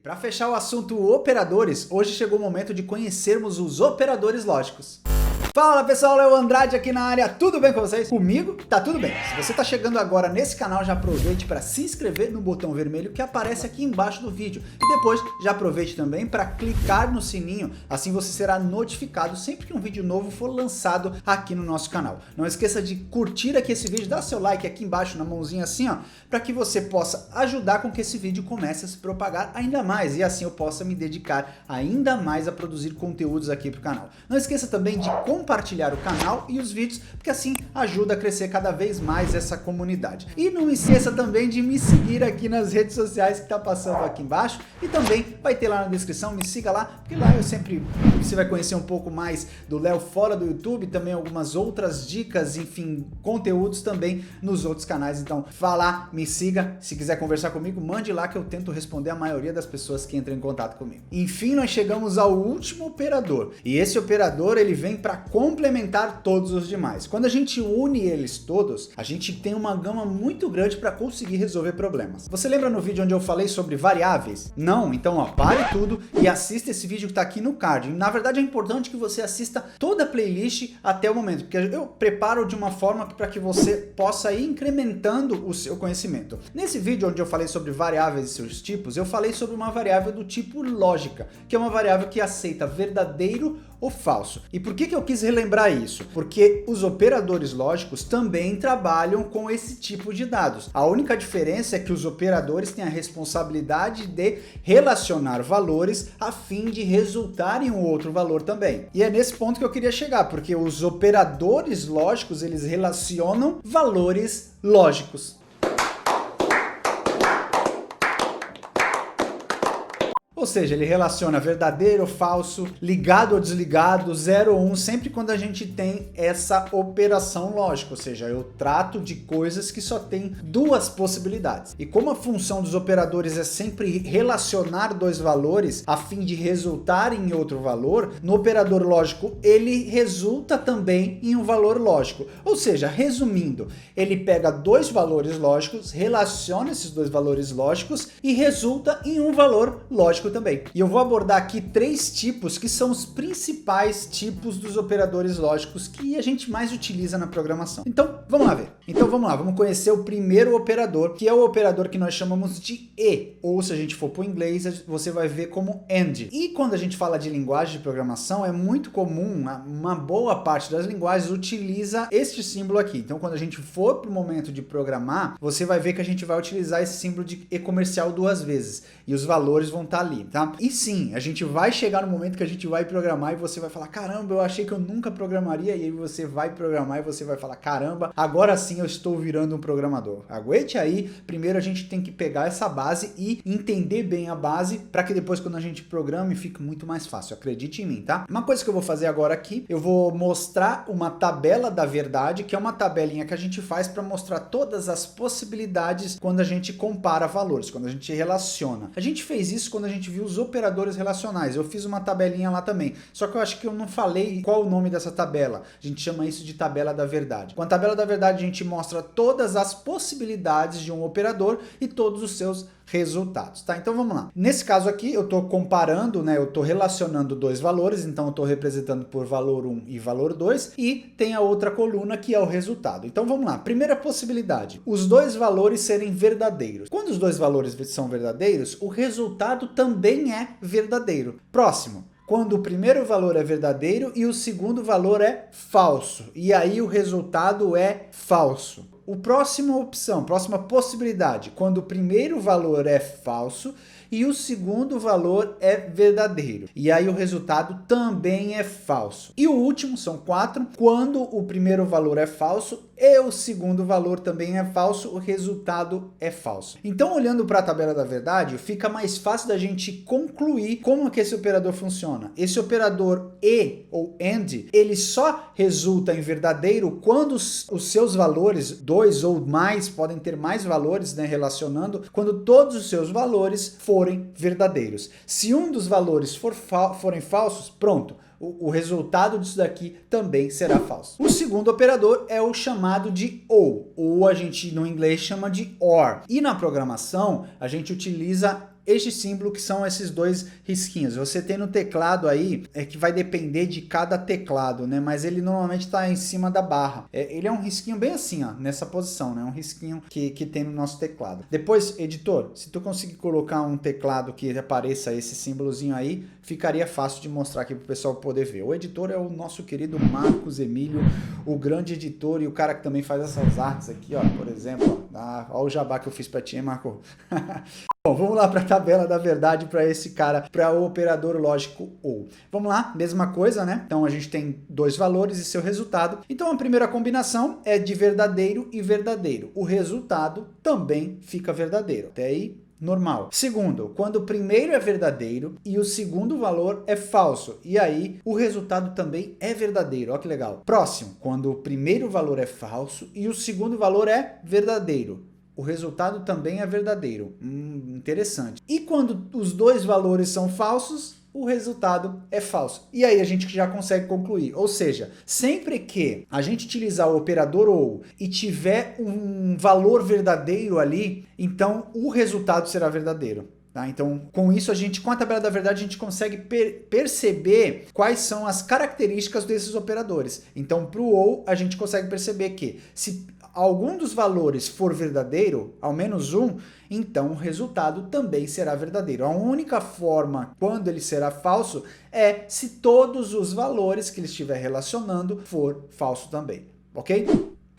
Para fechar o assunto operadores, hoje chegou o momento de conhecermos os operadores lógicos. Fala pessoal, Léo Andrade aqui na área, tudo bem com vocês? Comigo tá tudo bem. Se você tá chegando agora nesse canal, já aproveite para se inscrever no botão vermelho que aparece aqui embaixo do vídeo. E depois já aproveite também para clicar no sininho, assim você será notificado sempre que um vídeo novo for lançado aqui no nosso canal. Não esqueça de curtir aqui esse vídeo, dar seu like aqui embaixo na mãozinha assim, ó, para que você possa ajudar com que esse vídeo comece a se propagar ainda mais e assim eu possa me dedicar ainda mais a produzir conteúdos aqui pro canal. Não esqueça também de compartilhar o canal e os vídeos, porque assim ajuda a crescer cada vez mais essa comunidade. E não esqueça também de me seguir aqui nas redes sociais que tá passando aqui embaixo e também vai ter lá na descrição, me siga lá, porque lá eu sempre, você vai conhecer um pouco mais do Léo fora do YouTube, também algumas outras dicas, enfim, conteúdos também nos outros canais. Então vá lá, me siga, se quiser conversar comigo, mande lá que eu tento responder a maioria das pessoas que entram em contato comigo. Enfim, nós chegamos ao último operador, e esse operador ele vem para complementar todos os demais. Quando a gente une eles todos, a gente tem uma gama muito grande para conseguir resolver problemas. Você lembra no vídeo onde eu falei sobre variáveis? Não? Então ó, pare tudo e assista esse vídeo que está aqui no card. Na verdade é importante que você assista toda a playlist até o momento, porque eu preparo de uma forma para que você possa ir incrementando o seu conhecimento. Nesse vídeo onde eu falei sobre variáveis e seus tipos, eu falei sobre uma variável do tipo lógica, que é uma variável que aceita verdadeiro ou falso. E por que eu quis relembrar isso? Porque os operadores lógicos também trabalham com esse tipo de dados. A única diferença é que os operadores têm a responsabilidade de relacionar valores a fim de resultar em um outro valor também. E é nesse ponto que eu queria chegar, porque os operadores lógicos, eles relacionam valores lógicos. Ou seja, ele relaciona verdadeiro ou falso, ligado ou desligado, 0 ou 1, sempre quando a gente tem essa operação lógica, ou seja, eu trato de coisas que só tem duas possibilidades. E como a função dos operadores é sempre relacionar dois valores a fim de resultar em outro valor, no operador lógico ele resulta também em um valor lógico. Ou seja, resumindo, ele pega dois valores lógicos, relaciona esses dois valores lógicos e resulta em um valor lógico também. E eu vou abordar aqui três tipos que são os principais tipos dos operadores lógicos que a gente mais utiliza na programação. Então, vamos lá ver. Então, vamos lá, vamos conhecer o primeiro operador, que é o operador que nós chamamos de E, ou se a gente for para o inglês, você vai ver como AND. E quando a gente fala de linguagem de programação, é muito comum, uma boa parte das linguagens utiliza este símbolo aqui. Então, quando a gente for para o momento de programar, você vai ver que a gente vai utilizar esse símbolo de E comercial duas vezes, e os valores vão estar ali. Tá? E sim, a gente vai chegar no momento que a gente vai programar e você vai falar, caramba, eu achei que eu nunca programaria, e aí você vai programar e você vai falar, caramba, agora sim eu estou virando um programador. Aguente aí, primeiro a gente tem que pegar essa base e entender bem a base, para que depois quando a gente programe fique muito mais fácil, acredite em mim, tá? Uma coisa que eu vou fazer agora aqui, eu vou mostrar uma tabela da verdade, que é uma tabelinha que a gente faz para mostrar todas as possibilidades quando a gente compara valores, quando a gente relaciona. A gente fez isso quando a gente viu os operadores relacionais. Eu fiz uma tabelinha lá também, só que eu acho que eu não falei qual o nome dessa tabela. A gente chama isso de tabela da verdade. Com a tabela da verdade a gente mostra todas as possibilidades de um operador e todos os seus resultados, tá? Então vamos lá. Nesse caso aqui eu estou comparando, né? Eu estou relacionando dois valores, então eu estou representando por valor 1 e valor 2 e tem a outra coluna que é o resultado. Então vamos lá. Primeira possibilidade, os dois valores serem verdadeiros. Quando os dois valores são verdadeiros, o resultado também é verdadeiro. Próximo. Quando o primeiro valor é verdadeiro e o segundo valor é falso. E aí o resultado é falso. Próxima opção, próxima possibilidade, quando o primeiro valor é falso e o segundo valor é verdadeiro. E aí o resultado também é falso. E o último, são 4, quando o primeiro valor é falso e o segundo valor também é falso, o resultado é falso. Então, olhando para a tabela da verdade, fica mais fácil da gente concluir como que esse operador funciona. Esse operador E ou AND, ele só resulta em verdadeiro quando os seus valores, 2 ou mais, podem ter mais valores, né, relacionando, quando todos os seus valores forem verdadeiros. Se um dos valores forem falsos, pronto. O resultado disso daqui também será falso. O segundo operador é o chamado de ou a gente no inglês chama de OR. E na programação a gente utiliza este símbolo que são esses dois risquinhos. Você tem no teclado aí, que vai depender de cada teclado, né? Mas ele normalmente está em cima da barra. Ele é um risquinho bem assim, ó, nessa posição, né? Um risquinho que tem no nosso teclado. Depois, editor, se tu conseguir colocar um teclado que apareça esse símbolozinho aí, ficaria fácil de mostrar aqui para o pessoal poder ver. O editor é o nosso querido Marcos Emílio, o grande editor e o cara que também faz essas artes aqui, ó, por exemplo. Ó o jabá que eu fiz para ti, hein, Marco? Bom, vamos lá para a tabela da verdade para esse cara, para o operador lógico OU. Vamos lá, mesma coisa, né? Então a gente tem dois valores e seu resultado. Então a primeira combinação é de verdadeiro e verdadeiro. O resultado também fica verdadeiro. Até aí, normal. Segundo, quando o primeiro é verdadeiro e o segundo valor é falso. E aí, o resultado também é verdadeiro. Olha que legal. Próximo, quando o primeiro valor é falso e o segundo valor é verdadeiro. O resultado também é verdadeiro. Interessante. E quando os dois valores são falsos, o resultado é falso. E aí a gente já consegue concluir. Ou seja, sempre que a gente utilizar o operador OU e tiver um valor verdadeiro ali, então o resultado será verdadeiro. Tá? Então, com isso, com a tabela da verdade, a gente consegue perceber quais são as características desses operadores. Então, para o OU, a gente consegue perceber que se algum dos valores for verdadeiro, ao menos um, então o resultado também será verdadeiro. A única forma quando ele será falso é se todos os valores que ele estiver relacionando for falso também, ok?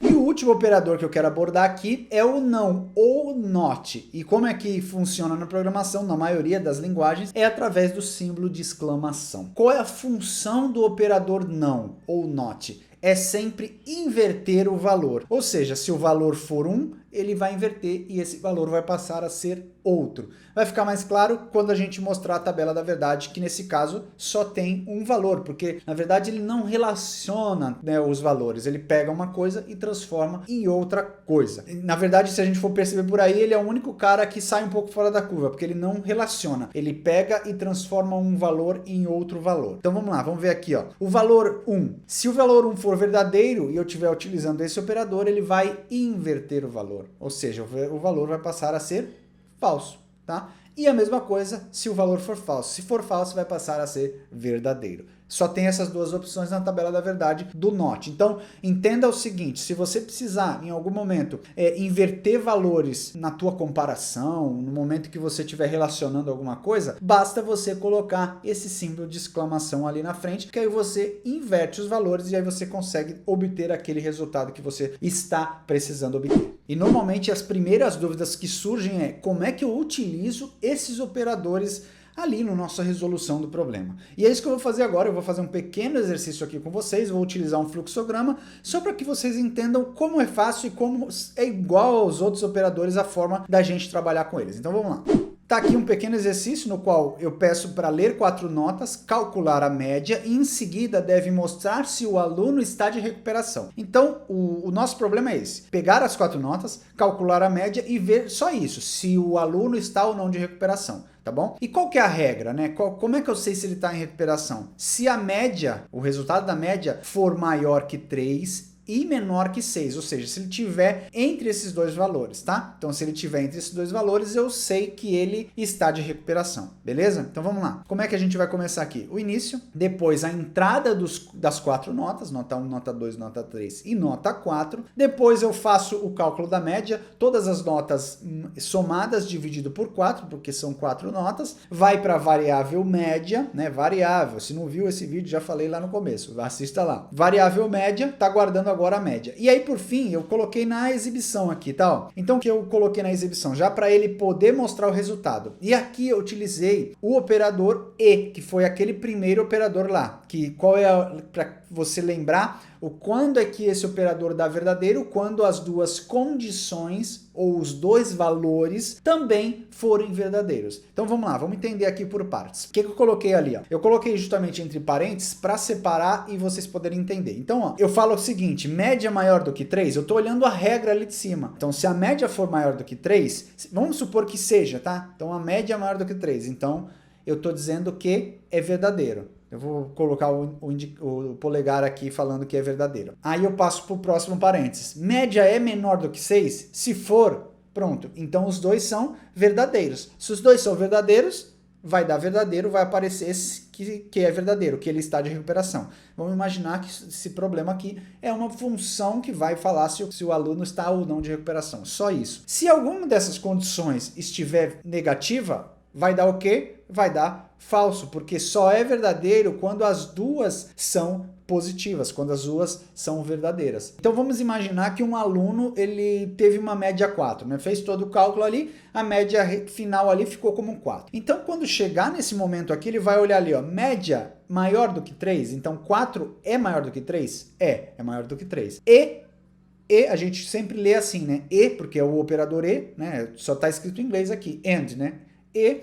E o último operador que eu quero abordar aqui é o não, ou not. E como é que funciona na programação, na maioria das linguagens, é através do símbolo de exclamação. Qual é a função do operador não, ou not? É sempre inverter o valor. Ou seja, se o valor for 1, ele vai inverter e esse valor vai passar a ser outro. Vai ficar mais claro quando a gente mostrar a tabela da verdade, que nesse caso só tem um valor, porque na verdade ele não relaciona, né, os valores. Ele pega uma coisa e transforma em outra coisa. Na verdade, se a gente for perceber por aí, ele é o único cara que sai um pouco fora da curva, porque ele não relaciona. Ele pega e transforma um valor em outro valor. Então vamos lá, vamos ver aqui, ó. O valor 1. Se o valor 1 for verdadeiro e eu estiver utilizando esse operador, ele vai inverter o valor. Ou seja, o valor vai passar a ser falso, tá? E a mesma coisa se o valor for falso. Se for falso, vai passar a ser verdadeiro. Só tem essas duas opções na tabela da verdade do not. Então, entenda o seguinte, se você precisar, em algum momento, inverter valores na tua comparação, no momento que você estiver relacionando alguma coisa, basta você colocar esse símbolo de exclamação ali na frente, que aí você inverte os valores e aí você consegue obter aquele resultado que você está precisando obter. E normalmente as primeiras dúvidas que surgem é como é que eu utilizo esses operadores ali na nossa resolução do problema. E é isso que eu vou fazer agora, eu vou fazer um pequeno exercício aqui com vocês, vou utilizar um fluxograma, só para que vocês entendam como é fácil e como é igual aos outros operadores a forma da gente trabalhar com eles. Então vamos lá. Tá aqui um pequeno exercício no qual eu peço para ler 4 notas, calcular a média e em seguida deve mostrar se o aluno está de recuperação. Então o nosso problema é esse, pegar as 4 notas, calcular a média e ver só isso, se o aluno está ou não de recuperação. Tá bom? E qual que é a regra, né? Como é que eu sei se ele está em recuperação? Se a média, o resultado da média for maior que 3 e menor que 6, ou seja, se ele tiver entre esses dois valores, tá? Então, se ele tiver entre esses dois valores, eu sei que ele está de recuperação, beleza? Então, vamos lá. Como é que a gente vai começar aqui? O início, depois a entrada das 4 notas, nota 1, nota 2, nota 3 e nota 4. Depois eu faço o cálculo da média, todas as notas somadas dividido por 4, porque são 4 notas, vai para a variável média, né? Variável, se não viu esse vídeo, já falei lá no começo, assista lá. Variável média, tá guardando agora a média. E aí, por fim, eu coloquei na exibição aqui, tá? Ó. Então, o que eu coloquei na exibição? Já para ele poder mostrar o resultado. E aqui eu utilizei o operador E, que foi aquele primeiro operador lá. Que qual é para você lembrar o quando é que esse operador dá verdadeiro? Quando as duas condições ou os dois valores também forem verdadeiros. Então vamos lá, vamos entender aqui por partes. O que eu coloquei ali? Ó? Eu coloquei justamente entre parênteses para separar e vocês poderem entender. Então, ó, eu falo o seguinte, média maior do que 3, eu estou olhando a regra ali de cima. Então, se a média for maior do que 3, vamos supor que seja, tá? Então, a média é maior do que 3. Então, eu estou dizendo que é verdadeiro. Eu vou colocar o polegar aqui falando que é verdadeiro. Aí eu passo para o próximo parênteses. Média é menor do que 6? Se for, Pronto, então os dois são verdadeiros. Se os dois são verdadeiros, vai dar verdadeiro, vai aparecer que é verdadeiro, que ele está de recuperação. Vamos imaginar que esse problema aqui é uma função que vai falar se o aluno está ou não de recuperação. Só isso. Se alguma dessas condições estiver negativa, vai dar o quê? Vai dar falso, porque só é verdadeiro quando as duas são positivas, quando as duas são verdadeiras. Então vamos imaginar que um aluno ele teve uma média 4, né? Fez todo o cálculo ali, a média final ali ficou como 4. Então quando chegar nesse momento aqui, ele vai olhar ali, ó, média maior do que 3, então 4 é maior do que 3? É maior do que 3. E a gente sempre lê assim, né? E, porque é o operador e, né? Só está escrito em inglês aqui, and, né? E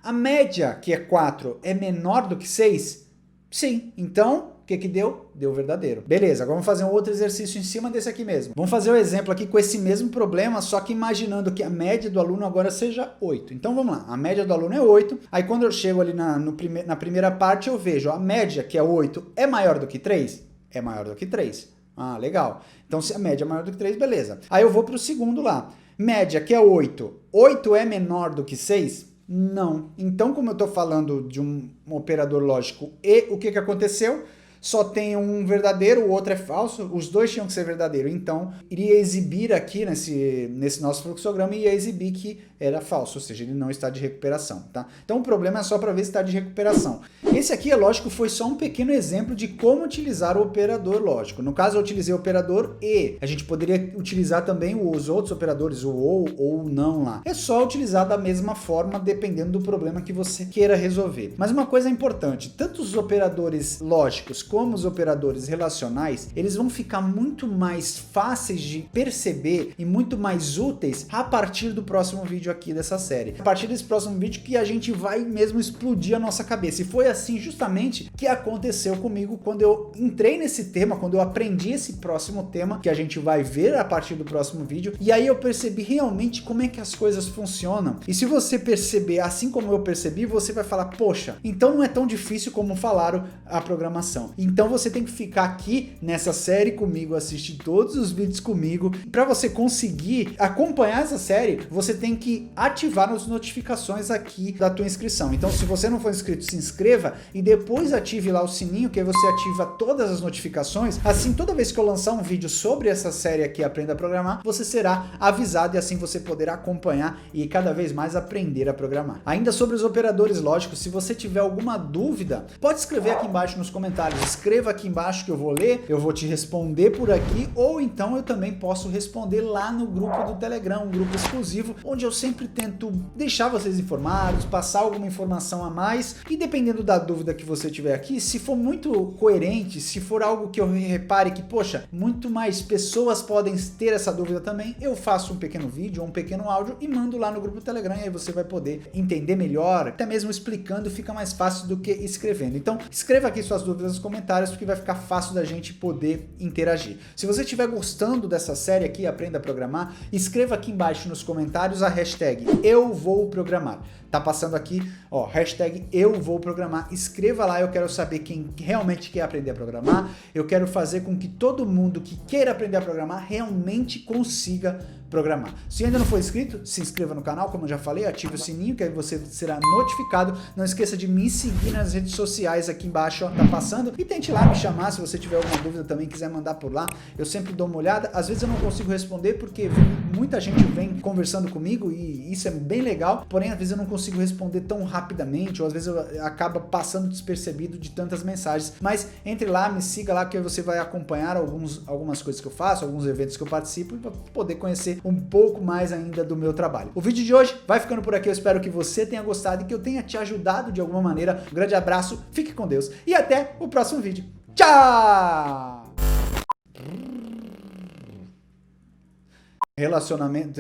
a média, que é 4, é menor do que 6? Sim. Então, o que deu? Deu verdadeiro. Beleza, agora vamos fazer um outro exercício em cima desse aqui mesmo. Vamos fazer o exemplo aqui com esse mesmo problema, só que imaginando que a média do aluno agora seja 8. Então vamos lá, a média do aluno é 8, aí quando eu chego ali na primeira parte eu vejo a média, que é 8, é maior do que 3? É maior do que 3. Ah, legal. Então se a média é maior do que 3, beleza. Aí eu vou para o segundo lá. Média, que é 8. 8 é menor do que 6? Não. Então, como eu estou falando de um operador lógico e, o que aconteceu? Só tem um verdadeiro, o outro é falso, os dois tinham que ser verdadeiro. Então, iria exibir aqui nesse nosso fluxograma, ia exibir que era falso, ou seja, ele não está de recuperação, tá? Então, o problema é só para ver se está de recuperação. Esse aqui, é lógico, foi só um pequeno exemplo de como utilizar o operador lógico. No caso, eu utilizei o operador e. A gente poderia utilizar também os outros operadores, o ou não lá. É só utilizar da mesma forma, dependendo do problema que você queira resolver. Mas uma coisa importante, tanto os operadores lógicos como os operadores relacionais, eles vão ficar muito mais fáceis de perceber e muito mais úteis a partir do próximo vídeo aqui dessa série. A partir desse próximo vídeo que a gente vai mesmo explodir a nossa cabeça. E foi assim justamente que aconteceu comigo quando eu entrei nesse tema, quando eu aprendi esse próximo tema que a gente vai ver a partir do próximo vídeo. E aí eu percebi realmente como é que as coisas funcionam. E se você perceber assim como eu percebi, você vai falar, poxa, então não é tão difícil como falaram a programação. Então você tem que ficar aqui nessa série comigo, assistir todos os vídeos comigo. Para você conseguir acompanhar essa série, você tem que ativar as notificações aqui da tua inscrição. Então se você não for inscrito, se inscreva e depois ative lá o sininho, que aí você ativa todas as notificações. Assim, toda vez que eu lançar um vídeo sobre essa série aqui, Aprenda a Programar, você será avisado e assim você poderá acompanhar e cada vez mais aprender a programar. Ainda sobre os operadores lógicos, se você tiver alguma dúvida, pode escrever aqui embaixo nos comentários. Escreva aqui embaixo que eu vou ler, eu vou te responder por aqui, ou então eu também posso responder lá no grupo do Telegram, um grupo exclusivo, onde eu sempre tento deixar vocês informados, passar alguma informação a mais, e dependendo da dúvida que você tiver aqui, se for muito coerente, se for algo que eu repare que, poxa, muito mais pessoas podem ter essa dúvida também, eu faço um pequeno vídeo ou um pequeno áudio e mando lá no grupo do Telegram, e aí você vai poder entender melhor, até mesmo explicando, fica mais fácil do que escrevendo. Então, escreva aqui suas dúvidas nos comentários, porque vai ficar fácil da gente poder interagir. Se você estiver gostando dessa série aqui, Aprenda a Programar, escreva aqui embaixo nos comentários a hashtag Eu Vou Programar. Tá passando aqui, ó, hashtag Eu Vou Programar. Escreva lá, eu quero saber quem realmente quer aprender a programar. Eu quero fazer com que todo mundo que queira aprender a programar realmente consiga programar. Se ainda não for inscrito, se inscreva no canal, como eu já falei, ative o sininho, que aí você será notificado. Não esqueça de me seguir nas redes sociais aqui embaixo, ó, tá passando. E tente lá me chamar, se você tiver alguma dúvida também, quiser mandar por lá. Eu sempre dou uma olhada. Às vezes eu não consigo responder, porque muita gente vem conversando comigo e isso é bem legal. Porém, às vezes eu não consigo responder tão rapidamente, ou às vezes eu acaba passando despercebido de tantas mensagens. Mas entre lá, me siga lá, que aí você vai acompanhar algumas coisas que eu faço, alguns eventos que eu participo, e para poder conhecer um pouco mais ainda do meu trabalho. O vídeo de hoje vai ficando por aqui, eu espero que você tenha gostado e que eu tenha te ajudado de alguma maneira. Um grande abraço, fique com Deus e até o próximo vídeo. Tchau! Relacionamento...